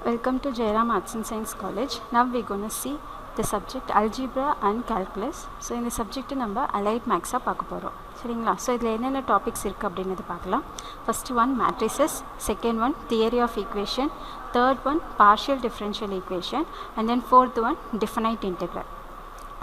Welcome to Jairam Arts and Science College. Now we're going to see the subject algebra and calculus. So in the subject நம்ம allied maths பார்க்க போறோம். சரிங்களா? So இதில் என்னென்ன topics இருக்குது அப்படின்றது பார்க்கலாம். First one matrices, second one theory of equation, third one partial differential equation, and then fourth one definite integral.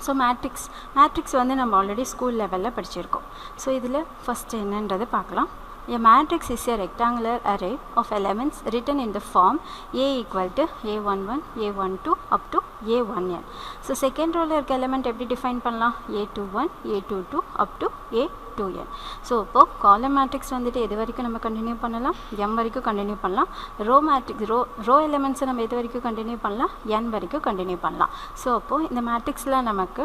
So matrix வந்து நம்ம ஆல்ரெடி ஸ்கூல் லெவலில் படிச்சிருக்கோம். ஸோ இதில் ஃபஸ்ட்டு என்னன்றது பார்க்கலாம். A matrix is a rectangular array of elements written in the form A equal to A11, A12 up to A1n. So second row la irukka element eppadi define pannalam? A21, A22 up to A2n. So இப்போ column matrix வந்துட்டு எது வரைக்கும் நம்ம continue பண்ணலாம்? m வரைக்கும் continue பண்ணலாம். row elements நம்ம எது வரைக்கும் கண்டினியூ பண்ணலாம்? n வரைக்கும் கண்டினியூ பண்ணலாம். ஸோ அப்போ இந்த மேட்ரிக்ஸில் நமக்கு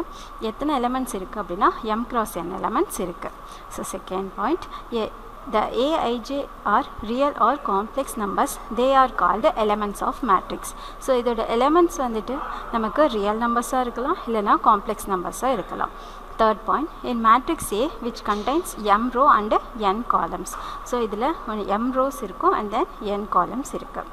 எத்தனை எலிமெண்ட்ஸ் இருக்குது அப்படின்னா m cross n எலிமெண்ட்ஸ் இருக்குது. So second point, the aij are real or complex numbers, they are called elements of matrix. So இதோட elements வந்துட்டு நமக்கு real numbers இருக்கலாம் இல்லைனா complex numbers இருக்கலாம். Third point, in matrix A which contains m row and n columns. So இதில் m rows இருக்கும் and then n columns இருக்கு.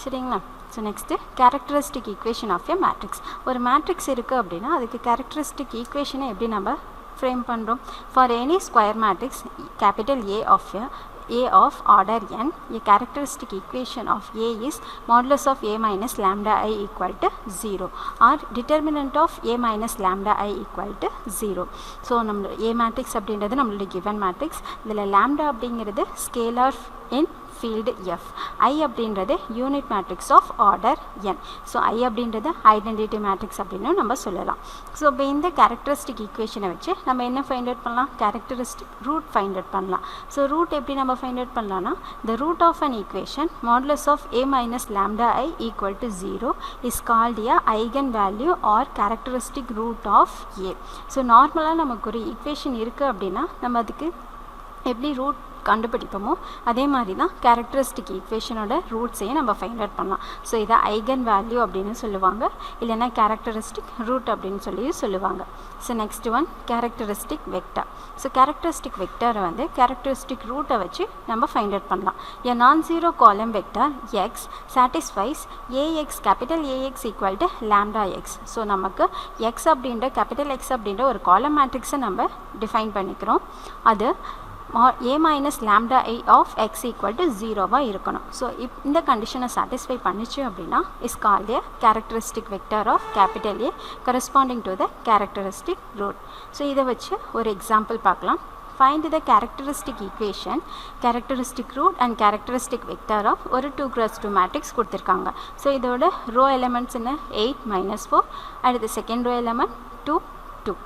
சரிங்களா? So next characteristic equation of a matrix. ஒரு மேட்ரிக்ஸ் இருக்குது அப்படின்னா அதுக்கு கேரக்டரிஸ்டிக் ஈக்குவேஷனை எப்படி நம்ம frame பண்ணுறோம்? For any square matrix capital A of order n, a characteristic equation of A is modulus of A minus lambda I equal to 0 or determinant of A minus lambda I equal to 0. So நம்ம A matrix அப்படின்றது நம்மளுடைய given matrix. இதில் lambda அப்படிங்கிறது scalar in field F, I அப்படின்றது unit matrix of order n. So I அப்படின்றது identity matrix அப்படின்னு நம்ம சொல்லலாம். ஸோ இப்போ இந்த கேரக்டரிஸ்டிக் ஈக்குவேஷனை வச்சு நம்ம என்ன ஃபைண்ட் அவுட் பண்ணலாம்? கேரக்டரிஸ்டிக் ரூட் ஃபைண்ட் அவுட் பண்ணலாம். ஸோ ரூட் எப்படி நம்ம ஃபைண்ட் அவுட் பண்ணலாம்னா, the root of an equation modulus of A minus lambda I equal to 0 is called a eigenvalue or characteristic root of A. So நார்மலாக நமக்கு ஒரு equation இருக்குது அப்படின்னா நம்ம அதுக்கு எப்படி ரூட் கண்டுபிடிப்போமோ அதே மாதிரி தான் கேரக்டரிஸ்டிக் ஈக்குவேஷனோட ரூட்ஸையும் நம்ம ஃபைண்ட் அவுட் பண்ணலாம். ஸோ இதை ஐகன் வேல்யூ அப்படின்னு சொல்லுவாங்க, இல்லைன்னா கேரக்டரிஸ்டிக் ரூட் அப்படின்னு சொல்லி சொல்லுவாங்க. So next one characteristic vector. So characteristic வெக்டரை வந்து கேரக்டரிஸ்டிக் ரூட்டை வச்சு நம்ம ஃபைண்ட் அவுட் பண்ணலாம். எ non zero column vector X satisfies AX capital AX equal to lambda X. So நமக்கு எக்ஸ் அப்படின்ற கேபிட்டல் எக்ஸ் அப்படின்ற ஒரு காலம் மேட்ரிக்ஸை நம்ம டிஃபைன் பண்ணிக்கிறோம். அது A minus lambda I of x equal to 0 இருக்கணும். ஸோ இந்த கண்டிஷனை சாட்டிஸ்ஃபை பண்ணிச்சு அப்படின்னா is called a characteristic vector of capital A corresponding to the characteristic root. So இதை வச்சு ஒரு எக்ஸாம்பிள் பார்க்கலாம். Find the characteristic equation, characteristic root and characteristic vector of ஒரு 2x2 matrix கொடுத்திருக்காங்க. ஸோ இதோட row elements என்ன? 8 minus 4 அடுத்து second row element 2 2.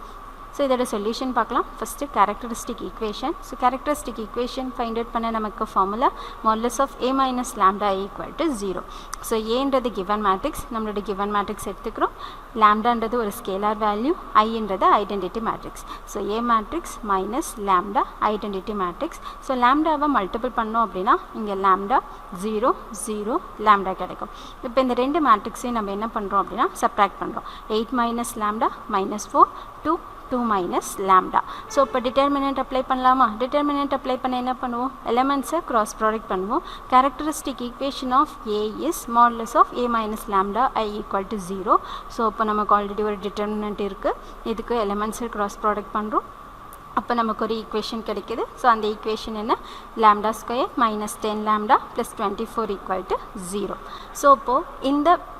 So இதோட சொல்யூஷன் பார்க்கலாம். First characteristic equation. So characteristic equation find out பண்ண நமக்கு formula modulus of A minus lambda I equal to 0. So ஏன்றது கிவன் மேட்ரிக்ஸ், நம்மளோட கிவன் மேட்ரிக்ஸ் எடுத்துக்கிறோம். லாம்டான்றது ஒரு ஸ்கேலார் வேல்யூ, ஐன்றது identity matrix. So A matrix minus lambda identity matrix. So லாம்டாவை multiple பண்ணோம் அப்படின்னா இங்கே லாம்டா 0 0 லாம்டா கிடைக்கும். இப்போ இந்த ரெண்டு மேட்ரிக்ஸையும் நம்ம என்ன பண்ணுறோம் அப்படின்னா சப்ராக்ட் பண்ணுறோம். 8 minus lambda minus 4 2 minus lambda. So இப்போ டிட்டர்மினன்ட் அப்ளை பண்ணலாமா? டிட்டர்மினன்ட் அப்ளை பண்ண என்ன பண்ணுவோம்? எலிமெண்ட்ஸை கிராஸ் ப்ராடக்ட் பண்ணுவோம். Characteristic equation of A is modulus of A minus lambda I equal to 0. So இப்போ நமக்கு ஆல்ரெடி ஒரு டிட்டர்மினன்ட் இருக்குது, இதுக்கு எலிமெண்ட்ஸை கிராஸ் ப்ராடக்ட் பண்ணுறோம். அப்போ நமக்கு ஒரு ஈக்குவேஷன் கிடைக்கிது. ஸோ அந்த ஈக்குவேஷன் என்ன? Lambda square minus 10 lambda plus 24 equal to 0. So இப்போது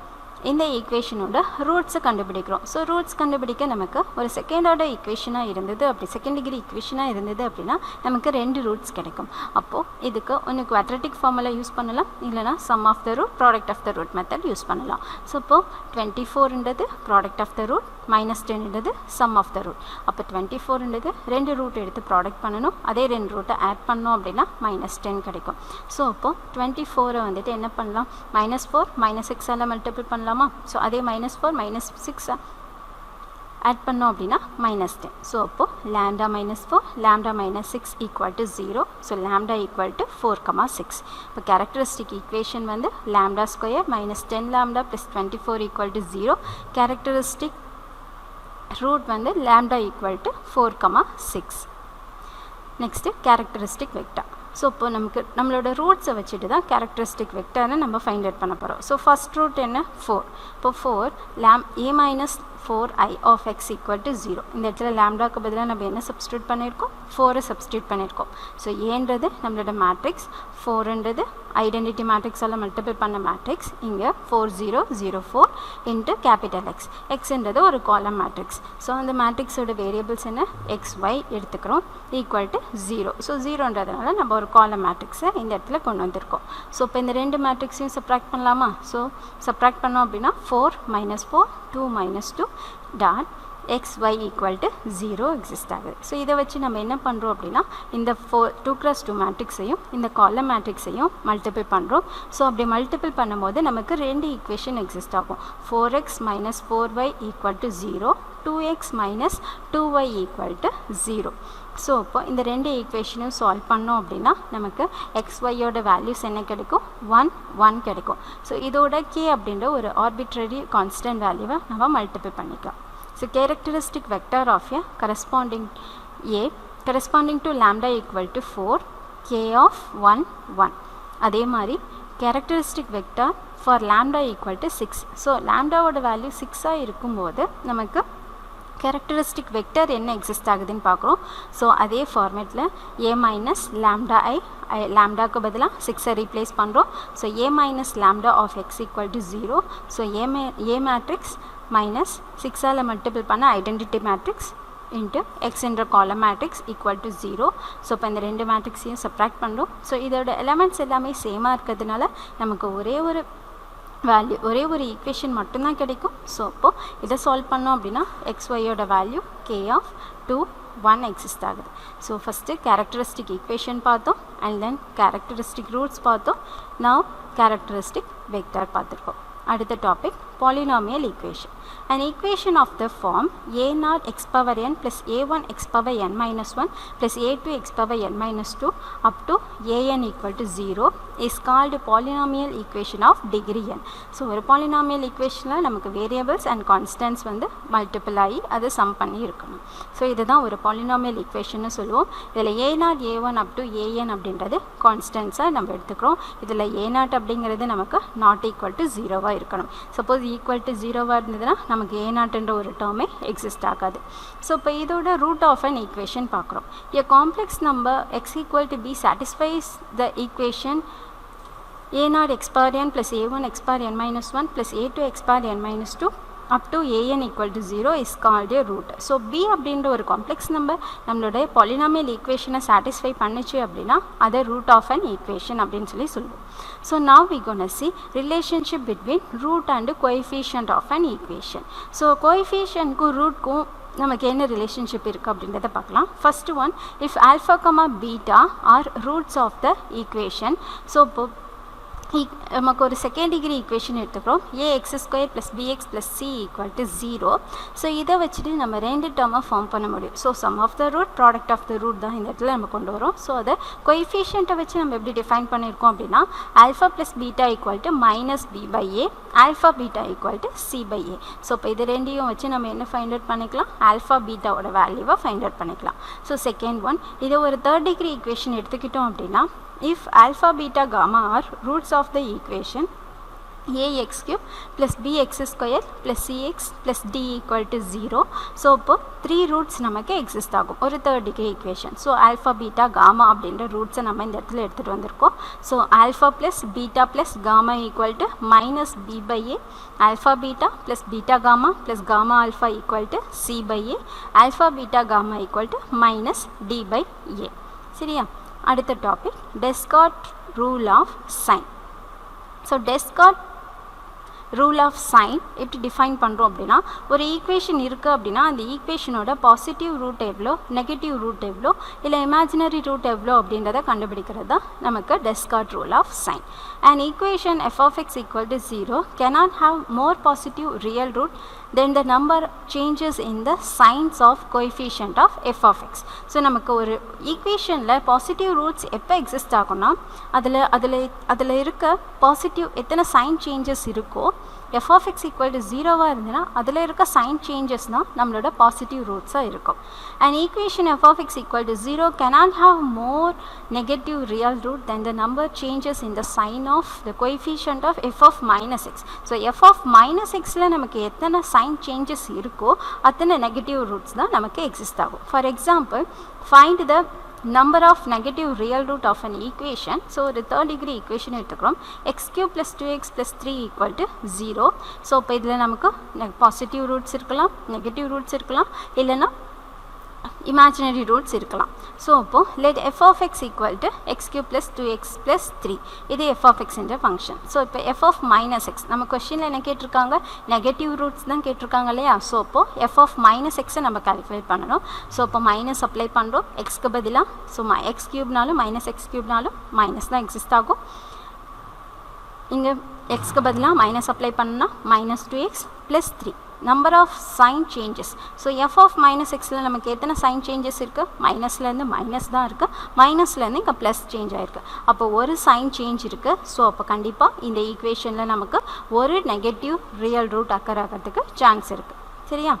இந்த ஈக்குவேஷனோட ரூட்ஸை கண்டுபிடிக்கிறோம். ஸோ ரூட்ஸ் கண்டுபிடிக்க நமக்கு ஒரு செகண்டோட ஈக்குவேஷனாக இருந்தது, அப்படி செகண்ட் டிகிரி ஈக்குவேஷனாக இருந்தது அப்படின்னா நமக்கு 2 ரூட்ஸ் கிடைக்கும். அப்போது இதுக்கு ஒன்று குவாட்ரட்டிக் ஃபார்முலா யூஸ் பண்ணலாம், இல்லைனா sum of the root product of the root method use பண்ணலாம். ஸோ இப்போது 24ன்றது product of the root minus 10ன்றது சம் ஆஃப் த ரூட். அப்போ 24ன்றது 2 ரூட் எடுத்து ப்ராடக்ட் பண்ணணும், அதே 2 ரூட்டை ஆட் பண்ணோம் அப்படின்னா மைனஸ் 10 கிடைக்கும். ஸோ இப்போது 24 வந்துட்டு என்ன பண்ணலாம்? -4 -6ஆல் மல்டிபிள் பண்ணலாம். ஸோ அதே -4 -6 ஆட் பண்ணோம் அப்படின்னா -10. ஸோ அப்போது lambda -4 lambda -6 equal to 0. So lambda equal to 4,6. இப்போ கேரக்டரிஸ்டிக் ஈக்குவேஷன் வந்து lambda square -10 lambda plus 24 equal to 0. Characteristic root வந்து lambda equal to 4,6. Next characteristic vector. So இப்போ நமக்கு நம்மளோட ரூட்ஸை வச்சுட்டு தான் கேரக்டரிஸ்டிக் வெக்டரை நம்ம ஃபைண்ட் அவுட் பண்ண போகிறோம். ஸோ ஃபஸ்ட் ரூட் என்ன 4. இப்போ 4 a minus 4i of x equal to 0. இந்த இடத்துல லாம்டாக்கு பதிலாக நம்ம என்ன சப்ஸ்டியூட் பண்ணியிருக்கோம், 4 சப்ஸ்டியூட் பண்ணியிருக்கோம். ஸோ ஏன்றது நம்மளோட மேட்ரிக்ஸ், 4ன்றது ஐடென்டிட்டி மேட்ரிக்ஸால் மல்டிபிள் பண்ண மேட்ரிக்ஸ். இங்கே 4004 இன்ட்டு கேபிட்டல் எக்ஸ், எக்ஸ்ன்றது ஒரு காலம் மேட்ரிக்ஸ். ஸோ அந்த மேட்ரிக்ஸோட வேரியபிள்ஸ் என்ன xy எடுத்துக்கிறோம் ஈக்குவல் டு 0. ஸோ 0ன்றதுனால நம்ம ஒரு காலம் மேட்ரிக்ஸை இந்த இடத்துல கொண்டு வந்திருக்கோம். ஸோ இப்போ இந்த ரெண்டு மேட்ரிக்ஸையும் சப்ராக்ட் பண்ணலாமா? ஸோ சப்ராக்ட் பண்ணோம் அப்படின்னா 4 minus 4 2 minus 2 dot xy equal to 0 exist ஆகுது. ஸோ இதை வச்சு நம்ம என்ன பண்ணுறோம் அப்படின்னா இந்த 2x2 மேட்ரிக்ஸையும் இந்த காலம் மேட்ரிக்ஸையும் மல்டிபிள் பண்ணுறோம். ஸோ அப்படி மல்டிபிள் பண்ணும்போது நமக்கு ரெண்டு ஈக்குவேஷன் எக்ஸிஸ்ட் ஆகும். 4x minus 4y equal to 0, 2x minus 2y equal to 0. So இப்போ இந்த ரெண்டு ஈக்குவேஷனும் சால்வ் பண்ணோம் அப்படின்னா நமக்கு xyயோட வேல்யூஸ் என்ன கிடைக்கும், 1 1 கிடைக்கும். ஸோ இதோட k அப்படின்ற ஒரு ஆர்பிட்ரரி கான்ஸ்டன்ட் வேல்யூவை நம்ம மல்டிபிள் பண்ணிக்கலாம். So characteristic vector of a corresponding to lambda equal to 4 k of 1 1. அதே மாதிரி characteristic vector for lambda equal to 6. So lambda ஓட வேல்யூ 6 இருக்கும்போது நமக்கு characteristic vector என்ன எக்ஸிஸ்ட் ஆகுதுன்னு பார்க்குறோம். ஸோ அதே ஃபார்மேட்டில் a minus lambda I லாம்டாக்கு பதிலாக 6 ரீப்ளேஸ் பண்ணுறோம். So a minus lambda of x equal to 0. So a matrix minus 6ஆல் மல்டிபிள் பண்ண ஐடென்டிட்டி மேட்ரிக்ஸ் இன்ட்டு எக்ஸ் என்ற column matrix equal to 0. So இப்போ இந்த ரெண்டு மேட்ரிக்ஸையும் சப்ராக்ட் பண்ணுறோம். ஸோ இதோட எலமெண்ட்ஸ் எல்லாமே சேமாக இருக்கிறதுனால நமக்கு ஒரே ஒரு ஈக்குவேஷன் மட்டும்தான் கிடைக்கும். ஸோ அப்போது இதை சால்வ் பண்ணோம் அப்படின்னா xyயோட வேல்யூ k ஆஃப் 2 1 எக்ஸிஸ்ட் ஆகுது. ஸோ ஃபஸ்ட்டு கேரக்டரிஸ்டிக் ஈக்குவேஷன் பார்த்தோம், அண்ட் தென் கேரக்டரிஸ்டிக் ரூட்ஸ் பார்த்தோம். நவ் கேரக்டரிஸ்டிக் வெக்டர் பார்த்துருக்கோம். அடுத்த topic polynomial equation. An equation of the form a0 x power n plus a1 x power n minus 1 plus a2 x power n minus 2 up to an equal to 0 is called polynomial equation of degree n. So ஒரு polynomial equationல நமக்கு variables and constants வந்து multiple ஆகி அதை sum பண்ணி இருக்கணும். So இதுதான் ஒரு polynomial equation சொல்லுவோம். இதில் a0 a1 up to an அப்படின்றது கான்ஸ்டன்ஸாக நம்ம எடுத்துக்கிறோம். இதில் a0 அப்படிங்கிறது நமக்கு not equal to 0 இருக்கணும். சப்போஸ் ஈக்குவல் டு 0 இருந்ததுன்னா நமக்கு a0ன்ற ஒரு டேர்மே எக்ஸிஸ்ட் ஆகாது. ஸோ இப்போ இதோட ரூட் ஆஃப் அன் ஈக்குவேஷன் பார்க்குறோம். a complex number x equal to b satisfies the equation a0 x power n plus a1 x power n minus 1 plus a2 x power n minus 2 up to an equal to 0 is called a root. So b அப்படின்ற ஒரு complex number நம்மளோட polynomial ஈக்குவேஷனை satisfy பண்ணிச்சு அப்படின்னா அதை root of an equation அப்படின்னு சொல்லுவோம். So now we gonna see relationship between root and coefficient of an equation. So coefficientக்கும் rootக்கும் நமக்கு என்ன ரிலேஷன்ஷிப் இருக்குது அப்படின்றத பார்க்கலாம். First one, if alpha comma beta are roots of the equation. So இப்போ நமக்கு ஒரு செகண்ட் டிகிரி ஈக்குவேஷன் எடுத்துக்கிறோம். ax² + bx + c = 0. ஸோ இதை வச்சுட்டு நம்ம ரெண்டு டேர்மாக ஃபார்ம் பண்ண முடியும். So sum of the root product of the root தான் இந்த இடத்துல நம்ம கொண்டு வரோம். ஸோ அதை கோஎஃபிஷியண்ட்டை வச்சு நம்ம எப்படி டிஃபைன் பண்ணியிருக்கோம் அப்படின்னா alpha + beta = -b/a, alpha beta = c/a. So இப்போ இது ரெண்டையும் வச்சு நம்ம என்ன ஃபைண்ட் அவுட் பண்ணிக்கலாம், ஆல்ஃபா பீட்டாவோட வேல்யூவை ஃபைண்ட் அவுட் பண்ணிக்கலாம். ஸோ செகண்ட் ஒன், இதை ஒரு தேர்ட் டிகிரி ஈக்குவேஷன் எடுத்துக்கிட்டோம் அப்படின்னா if alpha beta gamma are roots of the equation ax³ plus bx² plus cx plus d equal to 0. So இப்போ 3 ரூட்ஸ் நமக்கு exist ஆகும் ஒரு third degree equation. So alpha beta gamma அப்படின்ற ரூட்ஸை நம்ம இந்த இடத்துல எடுத்துகிட்டு வந்திருக்கோம். So alpha plus beta plus gamma equal to -b/a, alpha beta plus beta gamma plus gamma alpha equal to c/a, alpha beta gamma equal to -d/a. சரியா? அடுத்த topic Descartes rule of sign. So Descartes rule of sign எப்படி define பண்ணுறோம் அப்படின்னா ஒரு equation இருக்குது அப்படின்னா அந்த ஈக்குவேஷனோட பாசிட்டிவ் ரூட் எவ்வளோ, நெகட்டிவ் ரூட் எவ்வளோ, இல்லை இமேஜினரி ரூட் எவ்வளோ அப்படின்றத கண்டுபிடிக்கிறது தான் நமக்கு Descartes rule of sign. An equation f of x equal to 0 cannot have more positive real root than the number changes in the signs of coefficient of f of x. So நமக்கு ஒரு ஈக்குவேஷனில் positive roots எப்போ exist ஆகும்னா அதில் இருக்க positive எத்தனை sign changes இருக்கோ f of x equal to 0வாக இருந்ததுன்னா அதில் இருக்க சைன் சேஞ்சஸ் தான் நம்மளோட பாசிட்டிவ் ரூட்ஸாக இருக்கும். An equation f of x equal to 0 cannot have more negative real root than the number changes in the sign of the coefficient of f of minus x. So f of minus xல நமக்கு எத்தனை sign changes இருக்கோ அத்தனை negative roots தான் நமக்கு exist ஆகும். For example, find the number of negative real root of an equation. So ஒரு third degree equation எடுத்துக்கிறோம். x cube plus 2x plus 3 equal to 0. So இப்போ இதில் நமக்கு பாசிட்டிவ் ரூட்ஸ் இருக்கலாம், நெகட்டிவ் ரூட்ஸ் இருக்கலாம், இல்லைன்னா imaginary roots இருக்கலாம். ஸோ அப்போ let f of x equal to x cube plus 2x plus 3. இது f of x என்ற ஃபங்க்ஷன். ஸோ இப்போ f of minus x நம்ம கொஸ்டினில் என்ன கேட்டிருக்காங்க, நெகட்டிவ் ரூட்ஸ் தான் கேட்டிருக்காங்க இல்லையா. ஸோ அப்போ f of minus x நம்ம கால்குலேட் பண்ணணும். ஸோ இப்போ மைனஸ் அப்ளை பண்ணுறோம் எக்ஸ்க்கு பதிலாக. ஸோ எக்ஸ் க்யூப்னாலும் மைனஸ் எக்ஸ் க்யூப்னாலும் மைனஸ் தான் எக்ஸிஸ்ட் ஆகும். இங்கே எக்ஸ்க்கு பதிலாக மைனஸ் அப்ளை பண்ணால் minus 2x plus 3. number of sign changes. So f of minus xல நமக்கு எத்தனை sign changes இருக்கு, மைனஸ்லேருந்து மைனஸ் தான் இருக்குது, மைனஸ்லேருந்து இங்கே ப்ளஸ் சேஞ்ச் ஆகிருக்கு. அப்போ ஒரு சைன் சேஞ்ச் இருக்குது. ஸோ அப்போ கண்டிப்பாக இந்த ஈக்குவேஷனில் நமக்கு ஒரு நெகட்டிவ் ரியல் ரூட் அக்கர் ஆகிறதுக்கு சான்ஸ் இருக்குது. சரியா?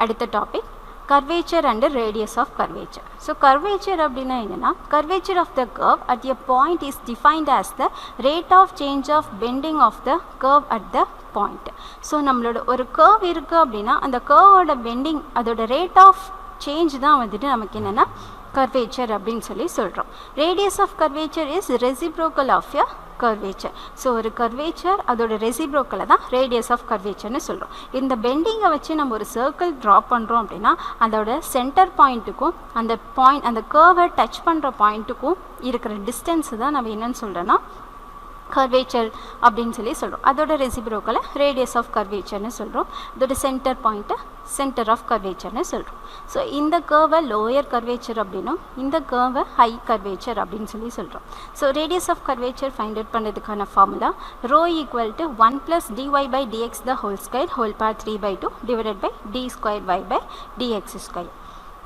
அடுத்த topic curvature and radius of curvature. So curvature அப்படின்னா என்னன்னா, curvature of the curve at a point is defined as the rate of change of bending of the curve at the point. So நம்மளோட ஒரு curve இருக்குது அப்படின்னா அந்த curveோட bending அதோட rate of change தான் வந்துட்டு நமக்கு என்னென்னா curvature அப்படின்னு சொல்லி சொல்கிறோம். radius of curvature is reciprocal of a curvature. So ஒரு curvature அதோட ரெசிப்ரோக்கலை தான் ரேடியஸ் ஆஃப் கர்வேச்சர்னு சொல்கிறோம். இந்த பெண்டிங்கை வச்சு நம்ம ஒரு சர்க்கிள் ட்ரா பண்ணுறோம் அப்படின்னா அதோட சென்டர் பாயிண்ட்டுக்கும் அந்த கர்வை டச் பண்ணுற பாயிண்ட்டுக்கும் இருக்கிற டிஸ்டன்ஸு தான் நம்ம என்னென்னு சொல்கிறோன்னா கர்வேச்சர் அப்படின்னு சொல்லி சொல்கிறோம். அதோட ரெசிப்ரோக்கலை ரேடியஸ் ஆஃப் கர்வேச்சர்னு சொல்கிறோம். அதோட சென்டர் பாயிண்ட்டை சென்டர் ஆஃப் கர்வேச்சர்னு சொல்கிறோம். ஸோ இந்த கர்வை லோயர் கர்வேச்சர் அப்படின்னும் இந்த கர்வை ஹை கர்வேச்சர் அப்படின்னு சொல்லி சொல்கிறோம். So radius of curvature find out பண்ணுறதுக்கான formula rho equal to 1 + dy by dx the whole square whole power 3/2 divided by d square y by dx square.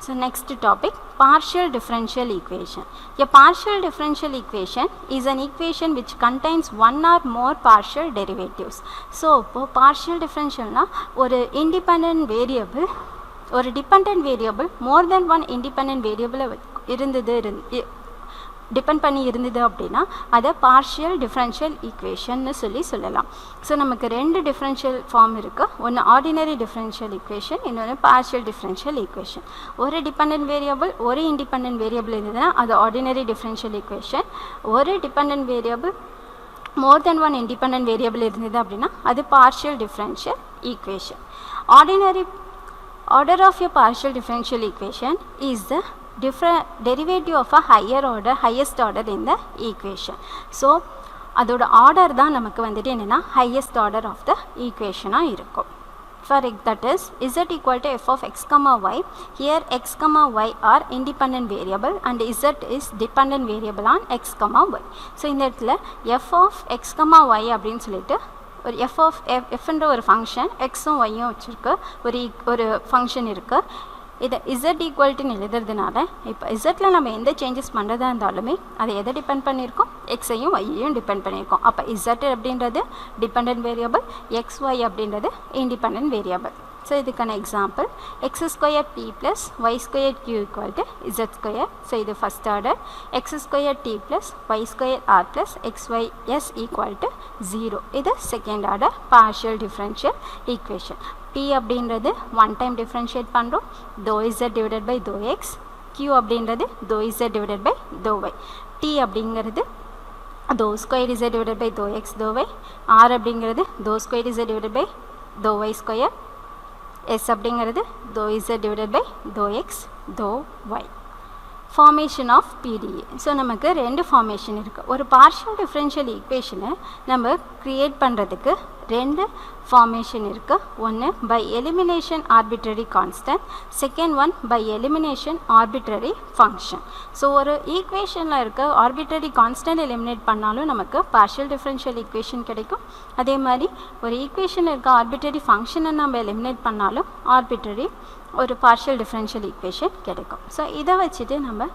So next topic, partial differential equation. A partial differential equation is an equation which contains one or more partial derivatives. So partial differential na ஒரு independent variable ஒரு dependent variable more than one independent variable depend பண்ணி இருந்தது அப்படின்னா அதை partial differential ஈக்குவேஷன்னு சொல்லலாம். So நமக்கு ரெண்டு differential form இருக்குது. ஒன்று ஆர்டினரி டிஃப்ரென்ஷியல் ஈக்குவேஷன், இன்னொன்று பார்ஷியல் டிஃப்ரென்ஷியல் ஈக்குவேஷன். ஒரு டிபெண்டன்ட் வேரியபிள் ஒரு இண்டிபெண்டன்ட் வேரியபிள் இருந்ததுன்னா அது ஆர்டினரி டிஃப்ரென்ஷியல் ஈக்குவேஷன். ஒரு டிபெண்டன்ட் வேரியபிள் மோர் தென் ஒன் இண்டிபெண்டன்ட் வேரியபிள் இருந்தது அப்படின்னா அது partial differential equation. Order of a partial differential equation is the derivative of a highest order in the equation. So அதோட order தான் நமக்கு வந்துட்டு என்னென்னா highest order of the equation இருக்கும். For that is z equal to f of x comma y. Here x comma y are independent variable and z is dependent variable on x comma y. So இந்த இடத்துல f of x comma y அப்படின்னு சொல்லிட்டு ஒரு எஃப்ன்ற ஒரு function எக்ஸும் ஒய்யும் வச்சுருக்கு ஒரு function இருக்குது. இதை இசட் ஈக்குவல்ட்டுன்னு எழுதுறதுனால இப்போ இசட்டில் நம்ம எந்த சேஞ்சஸ் பண்ணுறதா இருந்தாலுமே அதை எதை டிபெண்ட் பண்ணியிருக்கோம், எக்ஸையும் ஒய்யையும் டிபெண்ட் பண்ணியிருக்கோம். அப்போ இசட் அப்படின்றது டிபெண்டன்ட் வேரியபிள், எக்ஸ் ஒய் அப்படின்றது இண்டிபெண்டன்ட் வேரியபிள். ஸோ இதுக்கான example x square p plus y square q equal to z square. So இது first order. x square t plus y square r plus xys equal to 0. இது second order partial differential equation. p அப்படின்றது one time differentiate பண்ணுறோம், dou z divided by dou x. q அப்படின்றது dou z divided by dou y. t அப்படிங்கிறது dou square z divided by dou x dou y. r அப்படிங்கிறது dou square z divided by dou y square. S அப்படிங்கிறது dou z divided by dou x dou y. Formation of PDE. So நமக்கு ரெண்டு formation இருக்குது. ஒரு partial differential ஈக்குவேஷனை நம்ம create பண்ணுறதுக்கு ரெண்டு ஃபார்மேஷன் இருக்குது. ஒன்று by elimination arbitrary constant, second one by elimination arbitrary function. So ஒரு ஈக்குவேஷனில் இருக்க ஆர்பிட்ரரி கான்ஸ்டன்ட் எலிமினேட் பண்ணாலும் நமக்கு பார்ஷியல் டிஃப்ரென்ஷியல் ஈக்குவேஷன் கிடைக்கும். அதே மாதிரி ஒரு ஈக்குவேஷனில் இருக்க ஆர்பிட்ரரி ஃபங்க்ஷனை நம்ம எலிமினேட் பண்ணாலும் ஆர்பிட்ரரி ஒரு பார்ஷியல் டிஃப்ரென்ஷியல் ஈக்குவேஷன் கிடைக்கும். ஸோ இதை வச்சுட்டு நம்ம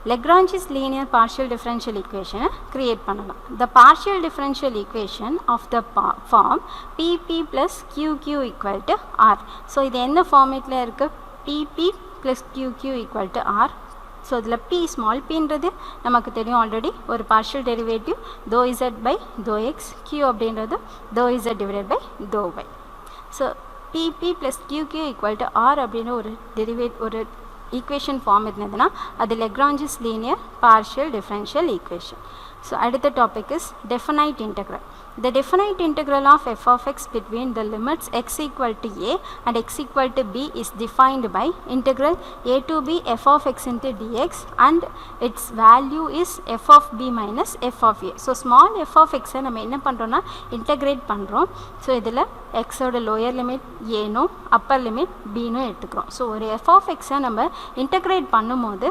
Lagrange's linear partial differential equation create பண்ணலாம். The partial differential equation of the form PP plus QQ equal to R. So இது என்ன ஃபார்மேட்ல இருக்கு? PP plus QQ equal to R. So இதில் p small pன்றது நமக்கு தெரியும் ஆல்ரெடி ஒரு partial derivative dou z by dou x, q அப்படின்றது dou z divided by dou y. So pp plus qq equal to r அப்படின்னு ஒரு equation form இருந்ததுன்னா அது Lagrange's linear partial differential equation. So அடுத்த topic is definite integral. The definite integral of f of x between the limits x equal to a and x equal to b is defined by integral a to b f of x into dx and its value is f of b minus f of a. So small f of x நம்ம என்ன பண்றோம்னா integrate பண்றோம். So இதில் x ஓட lower limit a நோ upper limit b நோ எடுத்துக்கிறோம். So ஒரு f of x நம்ம integrate பண்ணும்போது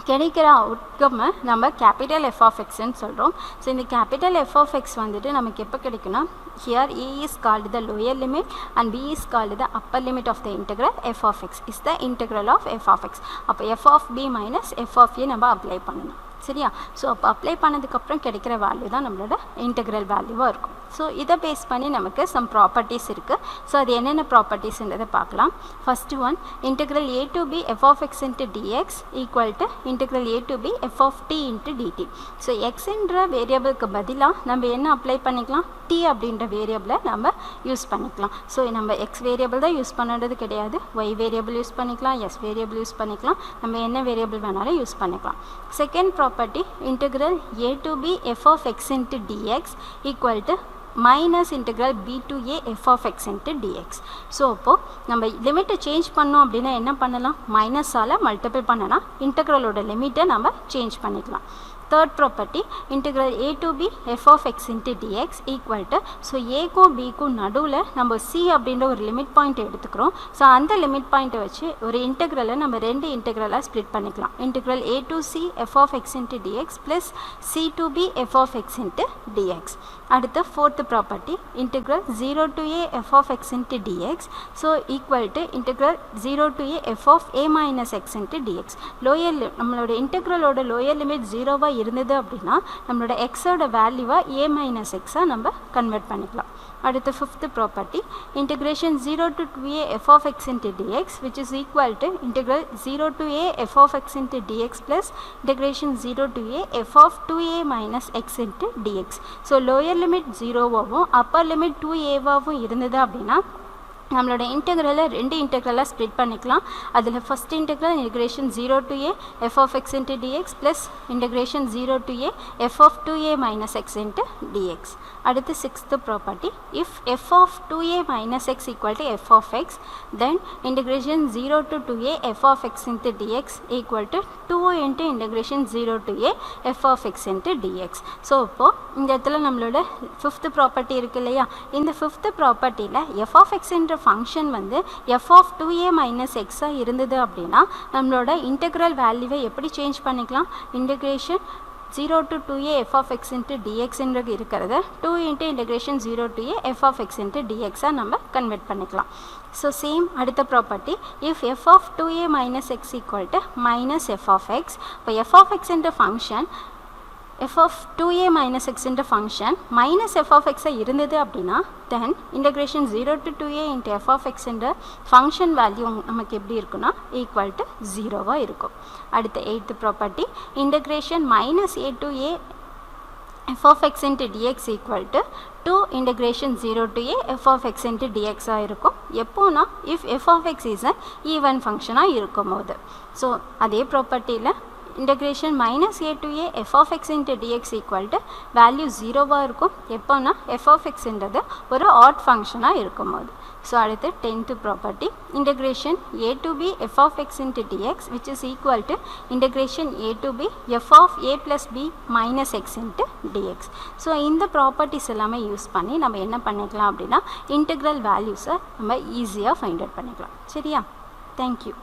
கிடைக்கிற அவுட்கம்மை நம்ம கேபிட்டல் எஃப் ஆஃப் எக்ஸ்ன்னு சொல்கிறோம். ஸோ இந்த கேபிட்டல் எஃப் ஆஃப் எக்ஸ் வந்துட்டு நமக்கு எப்போ கிடைக்குன்னா here a is called the lower limit and b is called the upper limit of the integral f of x is the integral of f of x. அப்போ f of b minus f of a நம்ம apply பண்ணணும். சரியா? So அப்போ apply பண்ணதுக்கப்புறம் கிடைக்கிற value தான் நம்மளோட integral வேல்யூவாக இருக்கும். ஸோ இதை பேஸ் பண்ணி நமக்கு சம் ப்ராப்பர்ட்டிஸ் இருக்குது. ஸோ அது என்னென்ன ப்ராப்பர்ட்டிஸ்ன்றதை பார்க்கலாம். First one, integral A to P F of X into dx equal to integral A to P F of t into dt. So எக்ஸ்ன்ற வேரியபிளுக்கு பதிலாக நம்ம என்ன அப்ளை பண்ணிக்கலாம்? டி அப்படின்ற வேரியபிளை நம்ம யூஸ் பண்ணிக்கலாம். ஸோ நம்ம எக்ஸ் வேரியபிள் தான் யூஸ் பண்ணுறது கிடையாது, ஒய் வேரியபிள் யூஸ் பண்ணிக்கலாம், எஸ் வேரியபிள் யூஸ் பண்ணிக்கலாம், நம்ம என்ன வேரியபிள் வேணாலும் யூஸ் பண்ணிக்கலாம். Second property, integral A to P F of X into dx equal to minus integral B to A F of X into DX. So இப்போது நம்ம லிமிட்டை change பண்ணோம் அப்படின்னா என்ன பண்ணலாம்? மைனஸால் மல்டிபிள் பண்ணனா இன்டெக்ரலோட லிமிட்டை நம்ம சேஞ்ச் பண்ணிக்கலாம். Third property, integral A to P F of X into dx equal to, so ஏக்கும் பிக்கும் நடுவில் நம்ம சி அப்படின்ற ஒரு லிமிட் பாயிண்ட் எடுத்துக்கிறோம். ஸோ அந்த லிமிட் பாயிண்ட்டை வச்சு ஒரு இன்டெக்ரலை நம்ம ரெண்டு இன்டெக்ரலாக ஸ்ப்ளிட் பண்ணிக்கலாம். Integral A to c f of X into dx plus c to P F of X into dx. அடுத்து fourth property, integral 0 to a f of x into dx, so equal to integral 0 to a f of a minus x into dx. Lower நம்மளோட இன்டெக்ரலோட lower limit 0வாக இருந்தது அப்படின்னா நம்மளோட எக்ஸோட வேல்யூவாக a minus எக்ஸாக நம்ம convert பண்ணிக்கலாம். அடுத்து fifth property, integration 0 to 2a f of x into dx which is equal to integral 0 to a f of x into dx plus integration 0 to a f of 2a minus x into dx. So lower limit 0வாகவும் upper limit 2aவாகவும் இருந்தது அப்படின்னா நம்மளோட இன்டெக்ரலை ரெண்டு இன்டெக்ரலாக split பண்ணிக்கலாம். அதில் first integral integration 0 to a f of x into dx plus integration 0 to a f of 2a minus x into dx. அடுத்து sixth property, if f of 2a minus x equal to f of x, then integration 0 to 2a f of x into dx equal to 2 into integration 0 to a f of x into dx. So இப்போது இந்த இடத்துல நம்மளோட fifth property இருக்கு இல்லையா? இந்த fifth ப்ராப்பர்ட்டியில் f of x என்ற function வந்து f of 2a minus x இருந்தது அப்படின்னா நம்மளோட இன்டெக்ரல் வேல்யூவை எப்படி சேஞ்ச் பண்ணிக்கலாம்? Integration 0 to 2a f of x into dx என்றது இருக்கிறது 2 into integration 0 to a f of x into dx நம்ம கன்வெர்ட் பண்ணிக்கலாம். ஸோ சேம் அடுத்த property, if f of 2a minus x equal to minus f of x, இப்போ f of x என்ற function f of 2a minus x என்ற function minus f of x இருந்தது அப்படின்னா then integration 0 to 2a into f of x என்ற function value நமக்கு எப்படி இருக்குன்னா equal to 0வாக இருக்கும். அடுத்த eighth property, integration minus a to a f of x into dx equal to 2 integration 0 to a f of x into dx இருக்கும். எப்போனா if f of x is an even function இருக்கும் போது. So அதே ப்ராப்பர்ட்டியில் integration minus a to a f of x into dx equal to value 0வாக இருக்கும். எப்போனா f of x என்றது ஒரு odd function இருக்கும் போது. ஸோ அடுத்து 10th property, integration a to b f of x into dx which is equal to integration a to b f of a plus b minus x into dx. So இந்த properties எல்லாமே use பண்ணி நம்ம என்ன பண்ணிக்கலாம் அப்படின்னா integral வேல்யூஸை நம்ம ஈஸியாக ஃபைண்ட் அவுட் பண்ணிக்கலாம். சரியா? தேங்க்யூ.